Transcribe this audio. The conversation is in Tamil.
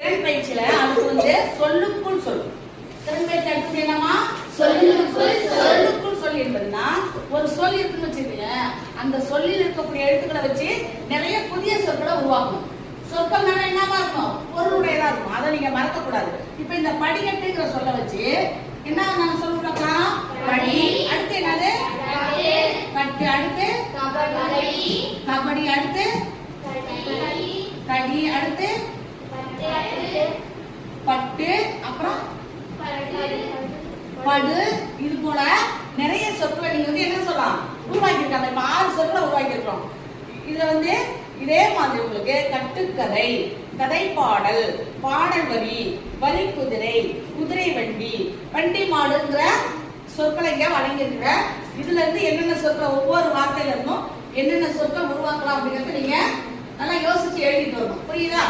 திறன் பயிற்சியில அதுக்கு வந்து சொல்லுக்குள் சொல். திறன் பயிற்சி அடுத்தது என்னமா? சொல்லுக்குள் சொல் என்பதுன்னா ஒரு சொல் இருக்குன்னு வச்சுக்கீங்க, அந்த சொல்லில் இருக்கக்கூடிய எழுத்துக்களை வச்சு நிறைய புதிய சொற்களை உருவாக்கணும். சொற்கள் என்னவா இருக்கும்? பொருளுடையதா இருக்கும். அதை நீங்க மறக்க கூடாது. இப்ப இந்த படிக்கட்டுங்கிற சொல்ல வச்சு என்ன நாங்க சொல்லுறோம்? படி. அடுத்து என்னது? கட்டு. அடுத்து கபடி. அடுத்து கடி. அடுத்து பட்டு. அப்புறம் படு. இது போல நிறைய சொற்களை நீங்க வந்து என்ன சொல்லலாம் உருவாக்கி இருக்காங்க. இப்ப 6 சொற்களை உருவாக்கி இருக்கோம். இதுல வந்து இதே மாதிரி உங்களுக்கு கட்டுக்கதை, கதை பாடல், பாடல் வரி, வரி குதிரை, குதிரை வண்டி, வண்டி மாடுங்கிற சொற்களை இங்க வழங்கியிருக்கிற. இதுல இருந்து என்னென்ன சொற்களை ஒவ்வொரு வார்த்தையில இருந்தும் என்னென்ன சொற்கள் உருவாக்கலாம் அப்படிங்கறது நீங்க நல்லா யோசிச்சு எழுதிட்டு வரணும். புரியுதா?